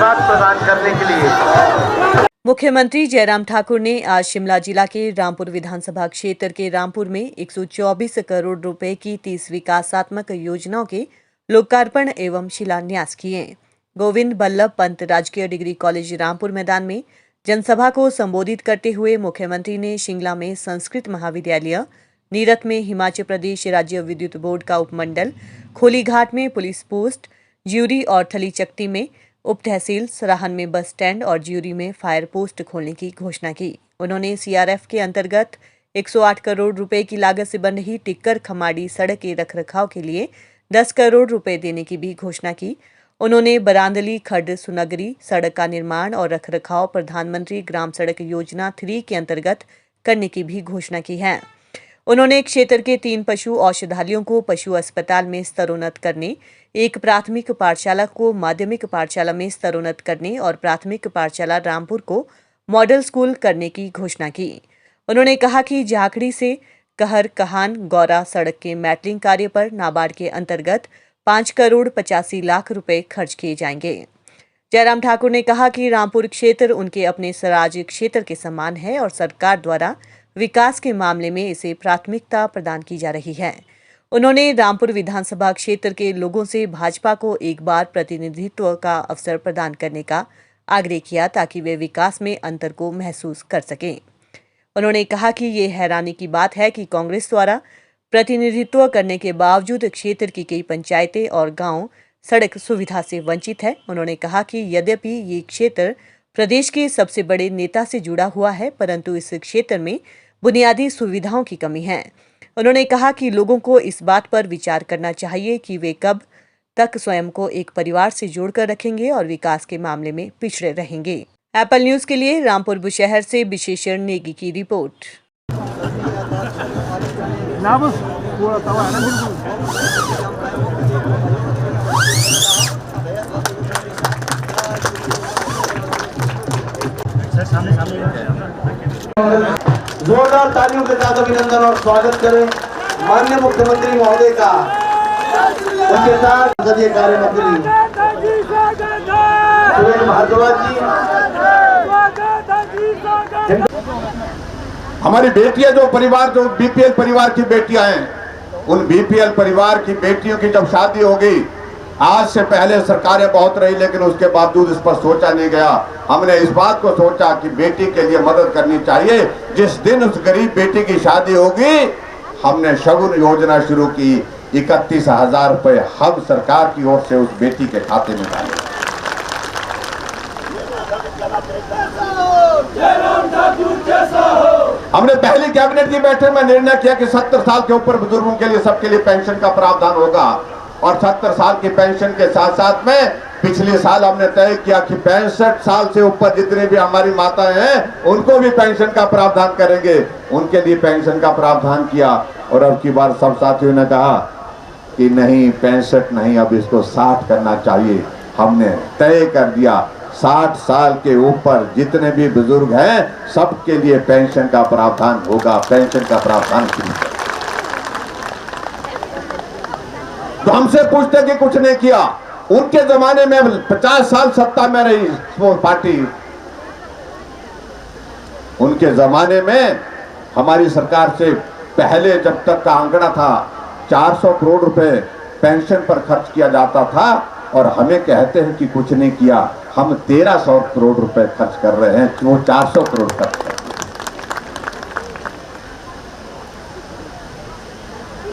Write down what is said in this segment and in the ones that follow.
आशीर्वाद प्रदान करने के लिए। मुख्यमंत्री जयराम ठाकुर ने आज शिमला जिला के रामपुर विधानसभा क्षेत्र के रामपुर में 124 करोड़ रुपए की 30 विकासात्मक योजनाओं के लोकार्पण एवं शिलान्यास किए। गोविंद बल्लभ पंत राजकीय डिग्री कॉलेज रामपुर मैदान में जनसभा को संबोधित करते हुए मुख्यमंत्री ने शिमला में संस्कृत महाविद्यालय, नीरथ में हिमाचल प्रदेश राज्य विद्युत बोर्ड का उपमंडल, खोलीघाट में पुलिस पोस्ट, ज्यूरी और थली चक्टी में उप तहसील, सराहन में बस स्टैंड और ज्यूरी में फायर पोस्ट खोलने की घोषणा की। उन्होंने सीआरएफ के अंतर्गत 108 करोड़ रुपए की लागत से बन रही टिक्कर खमाड़ी सड़क के रखरखाव के लिए 10 करोड़ रुपए देने की भी घोषणा की। उन्होंने बरांदली खड्ड सुनगरी सड़क का निर्माण और रखरखाव प्रधानमंत्री ग्राम सड़क योजना 3 के अंतर्गत करने की भी घोषणा की है। उन्होंने क्षेत्र के 3 पशु औषधालयों को पशु अस्पताल में स्तरोन्नत करने, एक प्राथमिक पाठशाला को माध्यमिक पाठशाला में स्तरोन्नत करने और प्राथमिक पाठशाला रामपुर को मॉडल स्कूल करने की घोषणा की। उन्होंने कहा कि झाकड़ी से कहर कहान गौरा सड़क के मैटलिंग कार्य पर नाबार्ड के अंतर्गत 5 करोड़ 85 लाख रुपए खर्च किए जाएंगे। जयराम ठाकुर ने कहा कि रामपुर क्षेत्र उनके अपने स्वराज क्षेत्र के समान है और सरकार द्वारा विकास के मामले में इसे प्राथमिकता प्रदान की जा रही है। उन्होंने रामपुर विधानसभा क्षेत्र के लोगों से भाजपा को एक बार प्रतिनिधित्व का अवसर प्रदान करने का आग्रह किया ताकि वे विकास में अंतर को महसूस कर सकें। उन्होंने कहा कि ये हैरानी की बात है कि कांग्रेस द्वारा प्रतिनिधित्व करने के बावजूद क्षेत्र की कई पंचायतें और गांव सड़क सुविधा से वंचित है। उन्होंने कहा कि यद्यपि ये क्षेत्र प्रदेश के सबसे बड़े नेता से जुड़ा हुआ है, परंतु इस क्षेत्र में बुनियादी सुविधाओं की कमी है। उन्होंने कहा कि लोगों को इस बात पर विचार करना चाहिए कि वे कब तक स्वयं को एक परिवार से जोड़कर रखेंगे और विकास के मामले में पिछड़े रहेंगे। एप्पल न्यूज के लिए रामपुर बुशहर से विशेषण नेगी की रिपोर्ट। जोरदार तालियों के साथ अभिनंदन और स्वागत करें माननीय मुख्यमंत्री महोदय का। उनके साथ संसदीय कार्य मंत्री सुरेश भारद्वाज जी। हमारी बेटियां जो बीपीएल परिवार की बेटियां हैं, उन बीपीएल परिवार की बेटियों की जब शादी हो गई, आज से पहले सरकारें बहुत रही लेकिन उसके बावजूद इस पर सोचा नहीं गया। हमने इस बात को सोचा कि बेटी के लिए मदद करनी चाहिए। जिस दिन उस गरीब बेटी की शादी होगी, हमने शगुन योजना शुरू की। 31,000 रुपए हम सरकार की ओर से उस बेटी के खाते में डाले। हमने पहली कैबिनेट की बैठक में निर्णय किया कि 70 साल के ऊपर बुजुर्गों के लिए सबके लिए पेंशन का प्रावधान होगा और 70 साल की पेंशन के साथ साथ में पिछले साल हमने तय किया कि 65 साल से ऊपर जितने भी हमारी माताएं हैं उनको भी पेंशन का प्रावधान करेंगे। उनके लिए पेंशन का प्रावधान किया और अब की बार सब साथियों ने कहा कि नहीं 65 नहीं, अब इसको 60 करना चाहिए। हमने तय कर दिया 60 साल के ऊपर जितने भी बुजुर्ग हैं सबके लिए पेंशन का प्रावधान होगा। पेंशन का प्रावधान किया। तो हमसे पूछते कि कुछ नहीं किया। उनके जमाने में 50 साल सत्ता में रही वो पार्टी, उनके जमाने में हमारी सरकार से पहले जब तक का आंकड़ा था 400 करोड़ रुपए पेंशन पर खर्च किया जाता था और हमें कहते हैं कि कुछ नहीं किया। हम 1300 करोड़ रुपए खर्च कर रहे हैं, वो 400 करोड़ खर्च कर।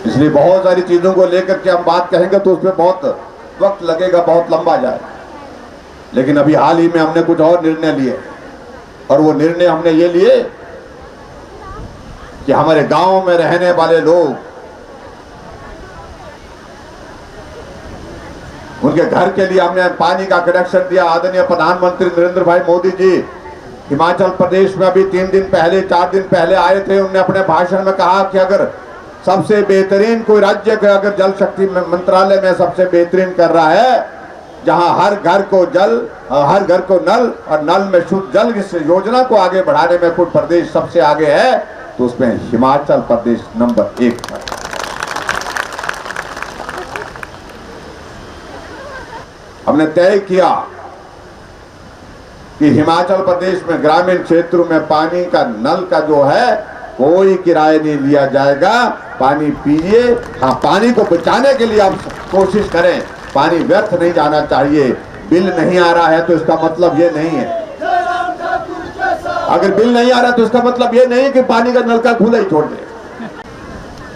इसलिए बहुत सारी चीजों को लेकर के हम बात कहेंगे तो उसमें बहुत वक्त लगेगा, बहुत लंबा जाए। लेकिन अभी हाल ही में हमने कुछ और निर्णय लिए और वो निर्णय हमने ये लिए कि हमारे गांव में रहने वाले लोग, उनके घर के लिए हमने पानी का कनेक्शन दिया। आदरणीय प्रधानमंत्री नरेंद्र भाई मोदी जी हिमाचल प्रदेश में अभी 3 दिन पहले 4 दिन पहले आए थे। उन्होंने अपने भाषण में कहा कि अगर सबसे बेहतरीन कोई राज्य का अगर जल शक्ति मंत्रालय में सबसे बेहतरीन कर रहा है, जहां हर घर को जल, हर घर को नल और नल में शुद्ध जल, इस योजना को आगे बढ़ाने में कोई प्रदेश सबसे आगे है तो उसमें हिमाचल प्रदेश नंबर 1 पर। हमने तय किया कि हिमाचल प्रदेश में ग्रामीण क्षेत्रों में पानी का नल का जो है कोई किराया नहीं लिया जाएगा। पानी पीजिए। हाँ, पानी को बचाने के लिए आप कोशिश करें, पानी व्यर्थ नहीं जाना चाहिए। बिल नहीं आ रहा है तो इसका मतलब ये नहीं है, अगर बिल नहीं आ रहा तो इसका मतलब ये नहीं कि पानी का नलका खुला ही छोड़ दे।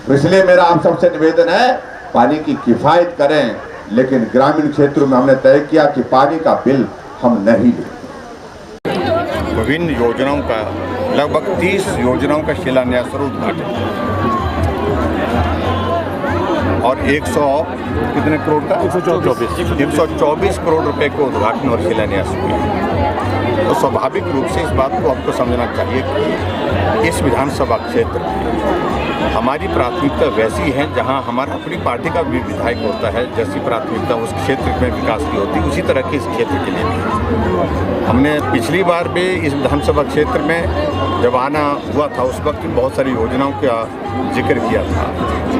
तो इसलिए मेरा आप सबसे निवेदन है, पानी की किफायत करें, लेकिन ग्रामीण क्षेत्रों में हमने तय किया कि पानी का बिल हम नहीं लेंगे। विभिन्न योजनाओं का लगभग 30 योजनाओं का शिलान्यास और उद्घाटन और 100 कितने करोड़ का 124 करोड़ रुपए के उद्घाटन और शिलान्यास हुए। तो स्वाभाविक रूप से इस बात को आपको समझना चाहिए कि इस विधानसभा क्षेत्र में हमारी प्राथमिकता वैसी है जहां हमारा अपनी पार्टी का भी विधायक होता है, जैसी प्राथमिकता उस क्षेत्र में विकास की होती है उसी तरह की इस क्षेत्र के लिए भी। हमने पिछली बार भी इस विधानसभा क्षेत्र में जब आना हुआ था उस वक्त बहुत सारी योजनाओं का जिक्र किया था,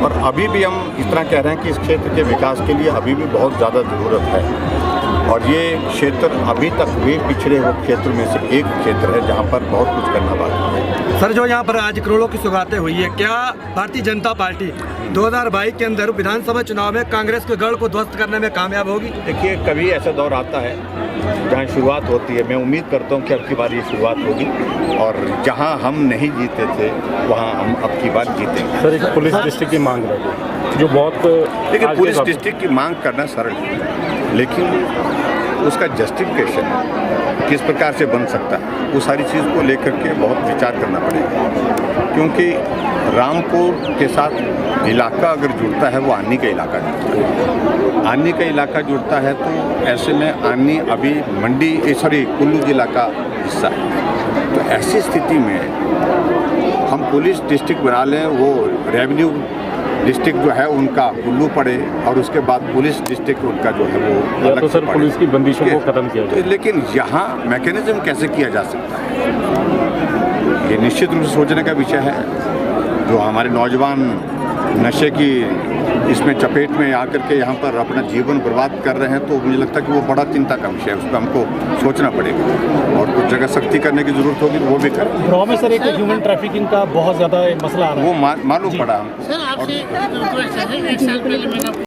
और अभी भी हम इस तरह कह रहे हैं कि इस क्षेत्र के विकास के लिए अभी भी बहुत ज़्यादा ज़रूरत है। और ये क्षेत्र अभी तक वे पिछड़े हुए क्षेत्र में से एक क्षेत्र है जहाँ पर बहुत कुछ करना बाकी है। सर, जो यहाँ पर आज करोड़ों की सौगातें हुई है, क्या भारतीय जनता पार्टी 2022 के अंदर विधानसभा चुनाव में कांग्रेस के गढ़ को ध्वस्त करने में कामयाब होगी? देखिए, कभी ऐसा दौर आता है जहाँ शुरुआत होती है। मैं उम्मीद करता हूँ कि अब की बार ये शुरुआत होगी और जहाँ हम नहीं जीते थे वहाँ हम अब की बार जीतेंगे। सर, एक पुलिस डिस्ट्रिक्ट की मांग रही जो बहुत, देखिए, पुलिस डिस्ट्रिक्ट की मांग करना सरल है, लेकिन उसका जस्टिफिकेशन किस प्रकार से बन सकता है वो सारी चीज़ को लेकर के बहुत विचार करना पड़ेगा। क्योंकि रामपुर के साथ इलाका अगर जुड़ता है वो आनी का इलाका जुड़ता है, आनी का इलाका जुड़ता है तो ऐसे में आनी अभी कुल्लू जिला का हिस्सा है। तो ऐसी स्थिति में हम पुलिस डिस्ट्रिक्ट बना लें, वो रेवेन्यू डिस्ट्रिक्ट जो है उनका कुल्लू पड़े और उसके बाद पुलिस डिस्ट्रिक्ट उनका जो है वो अलग तो सर पुलिस की बंदिशों को खत्म किया जाए। लेकिन यहाँ मैकेनिज्म कैसे किया जा सकता है ये निश्चित रूप से सोचने का विषय है। जो हमारे नौजवान नशे की इसमें चपेट में आकर के यहाँ पर अपना जीवन बर्बाद कर रहे हैं, तो मुझे लगता है कि वो बड़ा चिंता का विषय है, उस पर हमको सोचना पड़ेगा और कुछ जगह सख्ती करने की जरूरत होगी तो वो भी करें। गाँव में सर एक ह्यूमन ट्रैफिकिंग का बहुत ज़्यादा मसला आ रहा है, वो मालूम पड़ा हमको।